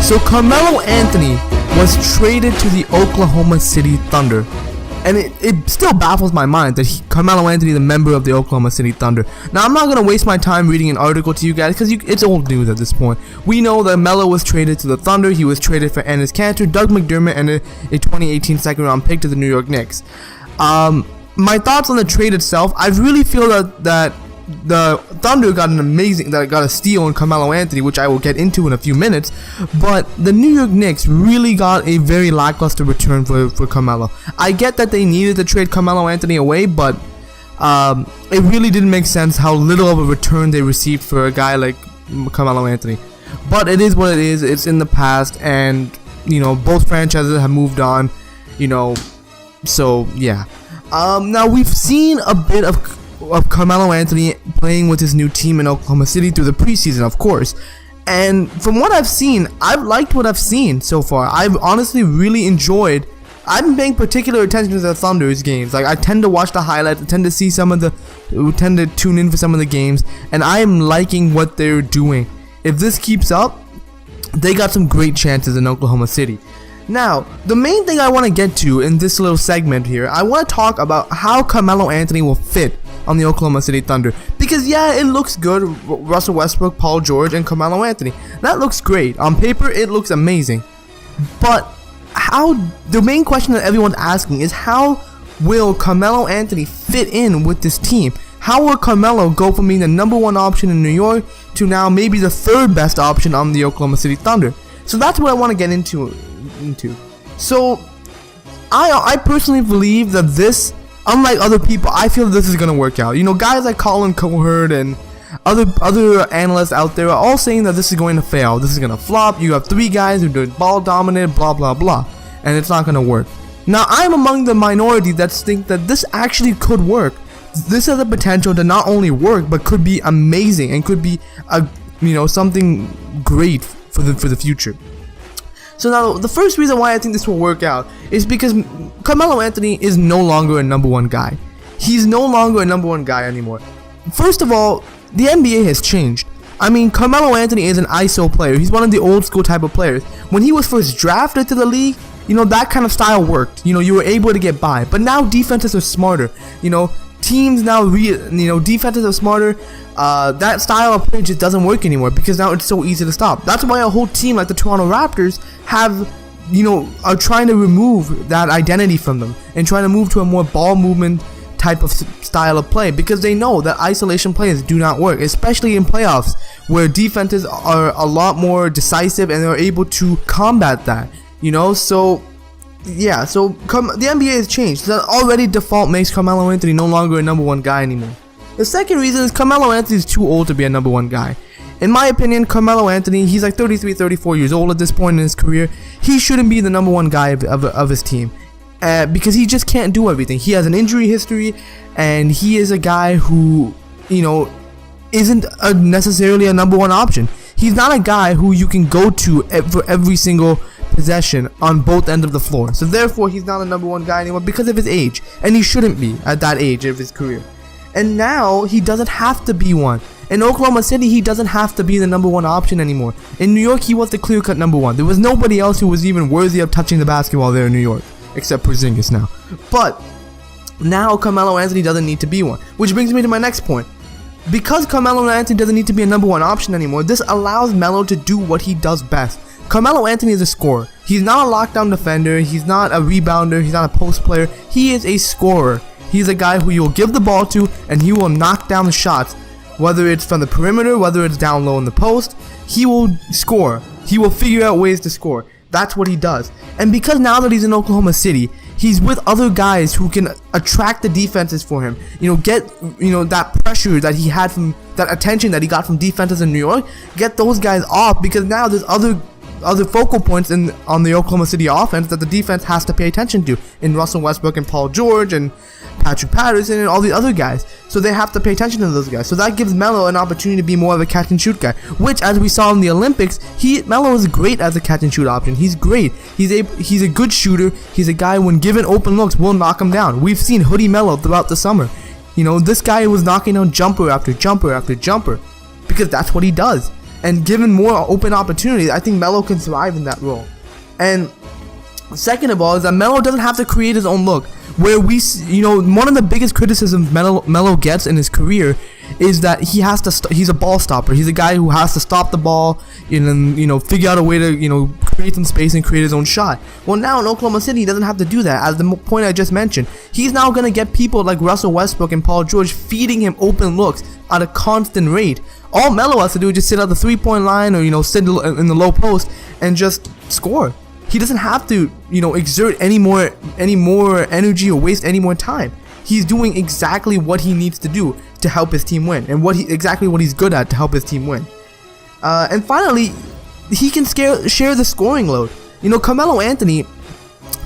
So Carmelo Anthony was traded to the Oklahoma City Thunder. And it still baffles my mind that Carmelo Anthony is a member of the Oklahoma City Thunder. Now, I'm not going to waste my time reading an article to you guys because it's old news at this point. We know that Melo was traded to the Thunder. He was traded for Enes Kanter, Doug McDermott, and a 2018 second-round pick to the New York Knicks. My thoughts on the trade itself, I really feel that the Thunder got a steal in Carmelo Anthony, which I will get into in a few minutes, but the New York Knicks really got a very lackluster return for Carmelo. I get that they needed to trade Carmelo Anthony away, but it really didn't make sense how little of a return they received for a guy like Carmelo Anthony. But it is what it is. It's in the past, and both franchises have moved on. So yeah. Now we've seen a bit of Carmelo Anthony playing with his new team in Oklahoma City through the preseason, of course. And from what I've seen, I've liked what I've seen so far. I've honestly really enjoyed. I've been paying particular attention to the Thunder's games. Like, I tend to watch the highlights. I tend to tune in for some of the games, and I am liking what they're doing. If this keeps up, they got some great chances in Oklahoma City. Now, the main thing I want to get to in this little segment here, I want to talk about how Carmelo Anthony will fit on the Oklahoma City Thunder. Because yeah, it looks good. Russell Westbrook, Paul George, and Carmelo Anthony. That looks great. On paper, it looks amazing. But the main question that everyone's asking is, how will Carmelo Anthony fit in with this team? How will Carmelo go from being the number one option in New York to now maybe the third best option on the Oklahoma City Thunder? So that's what I want to get into. So I personally believe that this, unlike other people, I feel this is going to work out. Guys like Colin Cowherd and other analysts out there are all saying that this is going to fail. This is going to flop. You have three guys who do ball dominant, blah, blah, blah. And it's not going to work. Now, I'm among the minority that think that this actually could work. This has the potential to not only work, but could be amazing and could be something great for the future. So now, the first reason why I think this will work out is because Carmelo Anthony is no longer a number one guy. He's no longer a number one guy anymore. First of all, the NBA has changed. I mean, Carmelo Anthony is an ISO player. He's one of the old school type of players. When he was first drafted to the league, that kind of style worked. You were able to get by. But now defenses are smarter. Teams now, defenses are smarter. That style of play just doesn't work anymore because now it's so easy to stop. That's why a whole team like the Toronto Raptors are trying to remove that identity from them and trying to move to a more ball movement type of style of play, because they know that isolation plays do not work, especially in playoffs where defenses are a lot more decisive and they're able to combat that. So yeah, so the NBA has changed. That already default makes Carmelo Anthony no longer a number one guy anymore. The second reason is Carmelo Anthony is too old to be a number one guy. In my opinion, Carmelo Anthony, he's like 33, 34 years old at this point in his career. He shouldn't be the number one guy of his team because he just can't do everything. He has an injury history, and he is a guy who, isn't necessarily a number one option. He's not a guy who you can go to for every single possession on both ends of the floor. So therefore, he's not a number one guy anymore because of his age, and he shouldn't be at that age of his career. And now he doesn't have to be one. In Oklahoma City, he doesn't have to be the number one option anymore. In New York, he was the clear-cut number one. There was nobody else who was even worthy of touching the basketball there in New York, except Porzingis now. But now Carmelo Anthony doesn't need to be one, which brings me to my next point. Because Carmelo Anthony doesn't need to be a number one option anymore, this allows Melo to do what he does best. Carmelo Anthony is a scorer. He's not a lockdown defender. He's not a rebounder. He's not a post player. He is a scorer. He's a guy who you'll give the ball to, and he will knock down the shots, whether it's from the perimeter, whether it's down low in the post. He will score. He will figure out ways to score. That's what he does. And because now that he's in Oklahoma City, he's with other guys who can attract the defenses for him. Get that pressure that he had from that attention that he got from defenses in New York. Get those guys off, because now there's other focal points on the Oklahoma City offense that the defense has to pay attention to, in Russell Westbrook and Paul George and Patrick Patterson and all the other guys. So they have to pay attention to those guys. So that gives Melo an opportunity to be more of a catch and shoot guy, which, as we saw in the Olympics, Melo is great as a catch and shoot option. He's great. He's a good shooter. He's a guy, when given open looks, will knock him down. We've seen Hoodie Melo throughout the summer. This guy was knocking down jumper after jumper after jumper, because that's what he does. and given more open opportunities, I think Melo can thrive in that role. And second of all is that Melo doesn't have to create his own look. Where one of the biggest criticisms Melo gets in his career is that he has to he's a ball stopper. He's a guy who has to stop the ball and then figure out a way to create some space and create his own shot. Well, now in Oklahoma City, he doesn't have to do that. As the point I just mentioned, he's now gonna get people like Russell Westbrook and Paul George feeding him open looks at a constant rate. All Melo has to do is just sit at the 3-point line or sit in the low post and just score. He doesn't have to, exert any more energy or waste any more time. He's doing exactly what he needs to do to help his team win, and exactly what he's good at to help his team win. And finally, he can share the scoring load. Carmelo Anthony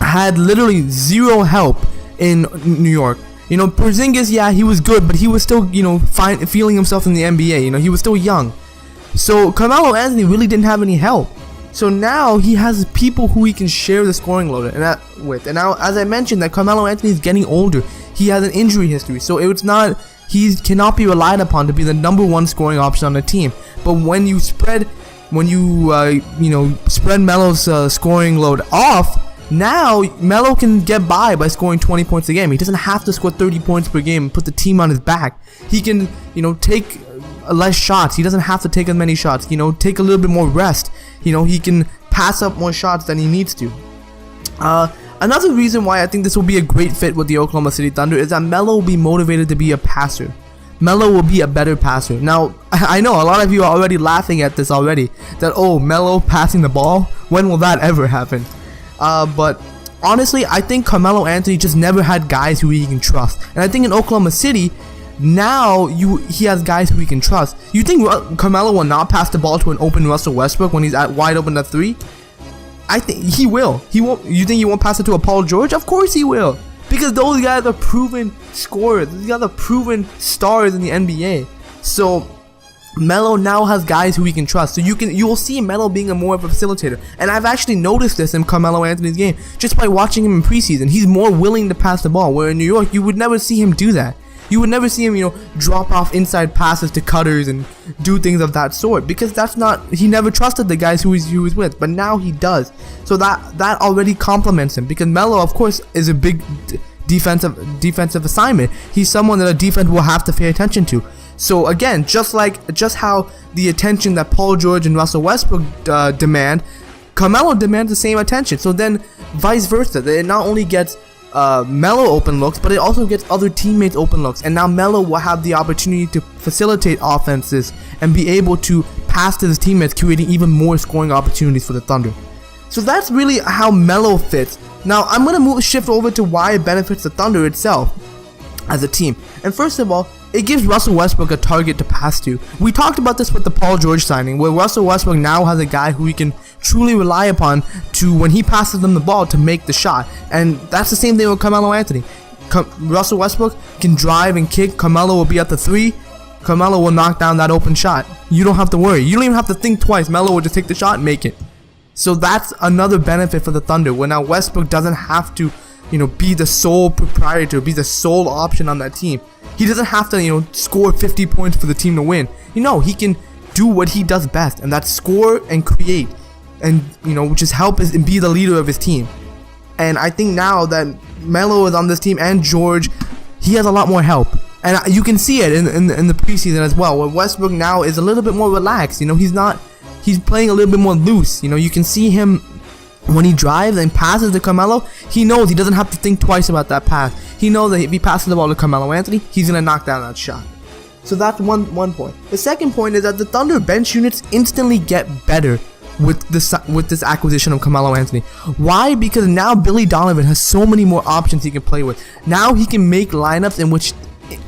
had literally zero help in New York. Porzingis, yeah, he was good, but he was still, feeling himself in the NBA. He was still young. So Carmelo Anthony really didn't have any help. So now he has people who he can share the scoring load with. And now, as I mentioned, that Carmelo Anthony is getting older. He has an injury history, so he cannot be relied upon to be the number one scoring option on the team. But when you spread Melo's scoring load off, now Melo can get by scoring 20 points a game. He doesn't have to score 30 points per game and put the team on his back. He can, take less shots. He doesn't have to take as many shots. Take a little bit more rest. He can pass up more shots than he needs to. Another reason why I think this will be a great fit with the Oklahoma City Thunder is that Melo will be motivated to be a passer. Melo will be a better passer. Now, I know a lot of you are already laughing at this already. That, Melo passing the ball? When will that ever happen? But honestly, I think Carmelo Anthony just never had guys who he can trust. And I think in Oklahoma City, now he has guys who he can trust. You think Carmelo will not pass the ball to an open Russell Westbrook when he's wide open at 3? I think he will. He won't. You think he won't pass it to a Paul George? Of course he will, because those guys are proven scorers. These guys are proven stars in the NBA. So Melo now has guys who he can trust. So you will see Melo being more of a facilitator. And I've actually noticed this in Carmelo Anthony's game just by watching him in preseason. He's more willing to pass the ball. Where in New York, you would never see him do that. You would never see him, drop off inside passes to cutters and do things of that sort, because he never trusted the guys who he was with, but now he does. So that already complements him, because Melo, of course, is a big defensive assignment. He's someone that a defense will have to pay attention to. So again, just how the attention that Paul George and Russell Westbrook demand, Carmelo demands the same attention. So then vice versa, it not only gets Melo open looks, but it also gets other teammates open looks, and now Melo will have the opportunity to facilitate offenses and be able to pass to his teammates, creating even more scoring opportunities for the Thunder. So that's really how Melo fits. Now I'm gonna shift over to why it benefits the Thunder itself as a team. And first of all, it gives Russell Westbrook a target to pass to. We talked about this with the Paul George signing, where Russell Westbrook now has a guy who he can truly rely upon to, when he passes them the ball, to make the shot. And that's the same thing with Carmelo Anthony. Russell Westbrook can drive and kick. Carmelo will be at the 3. Carmelo will knock down that open shot. You don't have to worry. You don't even have to think twice. Melo will just take the shot and make it. So that's another benefit for the Thunder, where now Westbrook doesn't have to, be the sole proprietor, be the sole option on that team. He doesn't have to, score 50 points for the team to win. He can do what he does best, and that's score and create, and just help and be the leader of his team. And I think now that Melo is on this team and George, he has a lot more help, and you can see it in the preseason as well, where Westbrook now is a little bit more relaxed. He's playing a little bit more loose. You can see him when he drives and passes to Carmelo. He knows he doesn't have to think twice about that pass. He knows that if he passes the ball to Carmelo Anthony, he's gonna knock down that shot. So that's one point. The second point is that the Thunder bench units instantly get better with this acquisition of Carmelo Anthony. Why? Because now Billy Donovan has so many more options he can play with. Now he can make lineups in which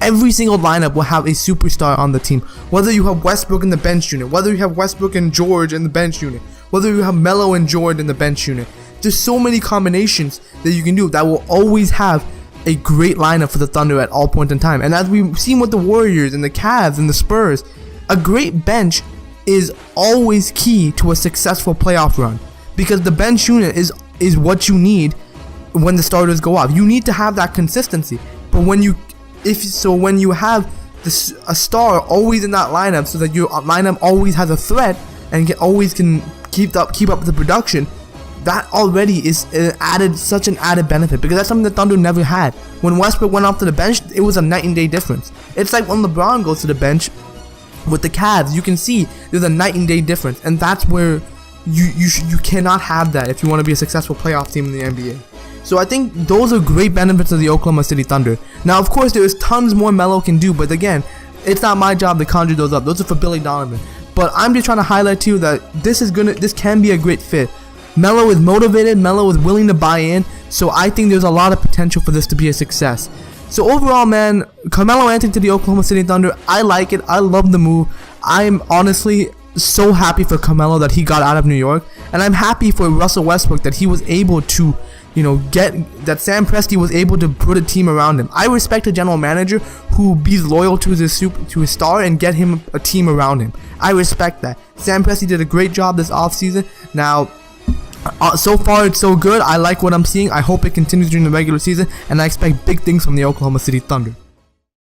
every single lineup will have a superstar on the team. Whether you have Westbrook in the bench unit, whether you have Westbrook and George in the bench unit, whether you have Melo and George in the bench unit. There's so many combinations that you can do that will always have a great lineup for the Thunder at all points in time. And as we've seen with the Warriors and the Cavs and the Spurs, a great bench is always key to a successful playoff run, because the bench unit is what you need when the starters go off. You need to have that consistency. But when you have a star always in that lineup, so that your lineup always has a threat and can keep up with the production. That already is such an added benefit, because that's something the Thunder never had. When Westbrook went off to the bench, it was a night and day difference. It's like when LeBron goes to the bench with the Cavs, you can see there's a night and day difference, and that's where you cannot have that if you want to be a successful playoff team in the NBA. So I think those are great benefits of the Oklahoma City Thunder. Now, of course, there is tons more Melo can do, but again, it's not my job to conjure those up. Those are for Billy Donovan. But I'm just trying to highlight to you that this can be a great fit. Melo is motivated, Melo is willing to buy in, so I think there's a lot of potential for this to be a success. So overall, man, Carmelo Anthony to the Oklahoma City Thunder, I like it. I love the move. I'm honestly so happy for Carmelo that he got out of New York, and I'm happy for Russell Westbrook that he was able to, that Sam Presti was able to put a team around him. I respect a general manager who be loyal to his star and get him a team around him. I respect that. Sam Presti did a great job this offseason. Now, so far it's so good. I like what I'm seeing. I hope it continues during the regular season, and I expect big things from the Oklahoma City Thunder.